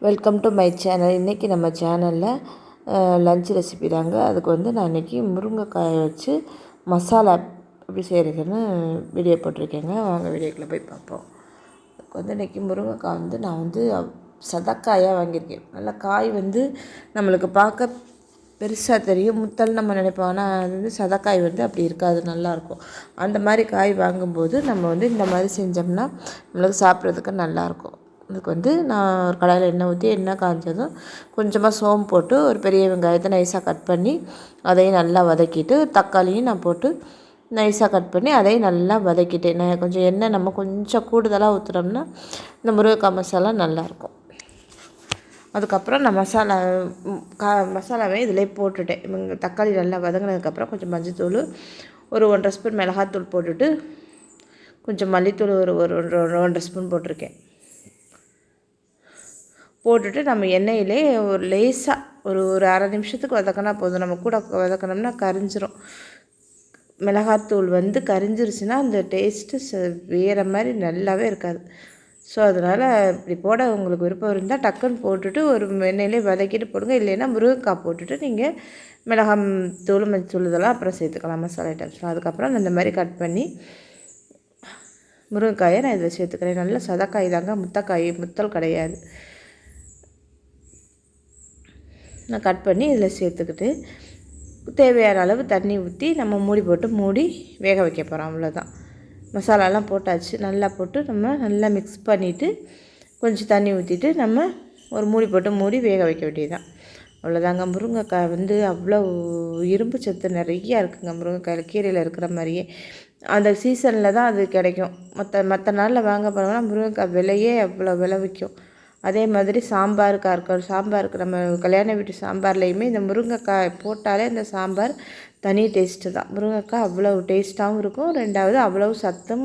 Welcome to my channel. இன்றைக்கி நம்ம சேனலில் லஞ்ச் ரெசிபி தாங்க. அதுக்கு வந்து நான் இன்றைக்கி முருங்கைக்காயை வச்சு மசாலா எப்படி செய்கிறதுன்னு வீடியோ போட்டிருக்கேங்க. வாங்க வீடியோக்குள்ளே போய் பார்ப்போம். அதுக்கு வந்து இன்றைக்கி முருங்கைக்காய் வந்து நான் வந்து சதக்காயாக வாங்கியிருக்கேன். நல்லா காய் வந்து நம்மளுக்கு பார்க்க பெருசாக தெரியும், முத்தல் நம்ம நினைப்போம். ஆனால் அது வந்து சதக்காய் வந்து அப்படி இருக்காது, நல்லாயிருக்கும். அந்த மாதிரி காய் வாங்கும்போது நம்ம வந்து இந்த மாதிரி செஞ்சோம்னா நம்மளுக்கு சாப்பிட்றதுக்கு நல்லாயிருக்கும். அதுக்கு வந்து நான் ஒரு கடாயில் எண்ணெய் ஊற்றி எண்ணெய் காய்ஞ்சதும் கொஞ்சமாக சோம்பு போட்டு ஒரு பெரிய வெங்காயத்தை நைஸாக கட் பண்ணி அதையும் நல்லா வதக்கிட்டு, தக்காளியும் நான் போட்டு நைஸாக கட் பண்ணி அதையும் நல்லா வதக்கிட்டேன். நான் கொஞ்சம் எண்ணெய் நம்ம கொஞ்சம் கூடுதலாக ஊற்றுனோம்னா இந்த முருங்கைக்காய் மசாலா நல்லாயிருக்கும். அதுக்கப்புறம் நான் மசாலாவே இதிலே போட்டுட்டேன். தக்காளி நல்லா வதங்கினதுக்கப்புறம் கொஞ்சம் மஞ்சள்தூள், ஒரு 1.5 ஸ்பூன் மிளகாத்தூள் போட்டுட்டு கொஞ்சம் மல்லித்தூள் ஒரு 1.5 ஸ்பூன் போட்டிருக்கேன். போட்டுட்டு நம்ம எண்ணெயிலே ஒரு லேசாக ஒரு அரை நிமிஷத்துக்கு வதக்கினா போதும். நம்ம கூட வதக்கினோம்னா கரிஞ்சிரும். மிளகாத்தூள் வந்து கரிஞ்சிருச்சுன்னா அந்த டேஸ்ட்டு வேறு மாதிரி நல்லாவே இருக்காது. ஸோ அதனால் இப்படி போட உங்களுக்கு விருப்பம் இருந்தால் டக்குன்னு போட்டுட்டு ஒரு எண்ணெயிலே வதக்கிட்டு போடுங்க. இல்லைன்னா முருங்கைக்காய் போட்டுட்டு நீங்கள் மிளகாத்தூள் மஞ்சள் இதெல்லாம் அப்புறம் சேர்த்துக்கலாம், மசாலா ஐட்டம்ஸ்லாம். அதுக்கப்புறம் இந்த மாதிரி கட் பண்ணி முருங்கைக்காயை நான் இதில் சேர்த்துக்கிறேன். நல்ல சதக்காய் தாங்க, முத்தல் கிடையாது. நான் கட் பண்ணி இதில் சேர்த்துக்கிட்டு தேவையான அளவு தண்ணி ஊற்றி நம்ம மூடி வேக வைக்க போகிறோம். அவ்வளோதான். மசாலாலாம் போட்டாச்சு. நல்லா போட்டு நம்ம நல்லா மிக்ஸ் பண்ணிவிட்டு கொஞ்சம் தண்ணி ஊற்றிட்டு நம்ம ஒரு மூடி வேக வைக்க வேண்டியதுதான். அவ்வளோதாங்க. முருங்கைக்காய் வந்து அவ்வளோ இரும்பு சத்து நிறையா இருக்குங்க முருங்கைக்காயில். கீரையில் இருக்கிற மாதிரியே அந்த சீசனில் தான் அது கிடைக்கும். மற்ற நாளில் வாங்க போனோம்னா முருங்கைக்காய் விலையே அவ்வளோ விலை விற்கும். அதே மாதிரி சாம்பாருக்கு நம்ம கல்யாண வீட்டு சாம்பார்லேயுமே இந்த முருங்கைக்காய் போட்டாலே அந்த சாம்பார் தனி டேஸ்ட்டு தான். முருங்கைக்காய் அவ்வளோ டேஸ்ட்டாகவும் இருக்கும். ரெண்டாவது அவ்வளோ சத்தும்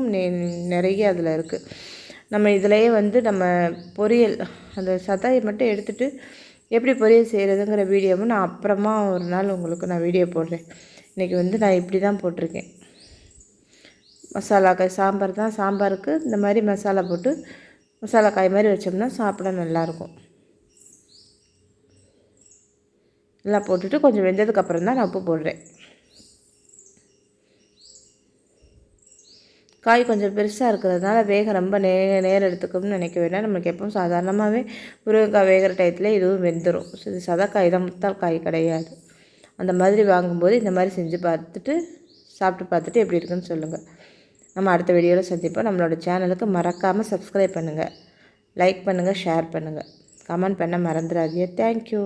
நிறைய அதில் இருக்குது. நம்ம இதிலையே வந்து நம்ம பொரியல் அந்த சதையை மட்டும் எடுத்துகிட்டு எப்படி பொரியல் செய்கிறதுங்கிற வீடியோவும் நான் அப்புறமா ஒரு நாள் உங்களுக்கு நான் வீடியோ போடுறேன். இன்றைக்கி வந்து நான் இப்படி தான் போட்டிருக்கேன். மசாலாக்காய் சாம்பார் தான். சாம்பாருக்கு இந்த மாதிரி மசாலா போட்டு மசாலா காய் மாதிரி வச்சோம்னா சாப்பிட நல்லாயிருக்கும். எல்லாம் போட்டுட்டு கொஞ்சம் வெந்ததுக்கப்புறம் தான் நான் உப்பு போடுறேன். காய் கொஞ்சம் பெருசாக இருக்கிறதுனால வேக ரொம்ப நேரம் எடுத்துக்கணும்னு நினைக்க வேண்டாம். நம்மளுக்கு எப்பவும் சாதாரணமாகவே முருங்கைக்காய் வேகிற டயத்தில் இதுவும் வெந்துடும். இது சதக்காய் தான், முத்தல் காய் கிடையாது. அந்த மாதிரி வாங்கும்போது இந்த மாதிரி செஞ்சு பார்த்துட்டு சாப்பிட்டு பார்த்துட்டு எப்படி இருக்குன்னு சொல்லுங்கள். நம்ம அடுத்த வீடியோவில் சந்திப்போம். நம்மளோட சேனலுக்கு மறக்காமல் சப்ஸ்கிரைப் பண்ணுங்கள், லைக் பண்ணுங்கள், ஷேர் பண்ணுங்கள், கமெண்ட் பண்ண மறந்துடாதீங்க. தேங்க்யூ.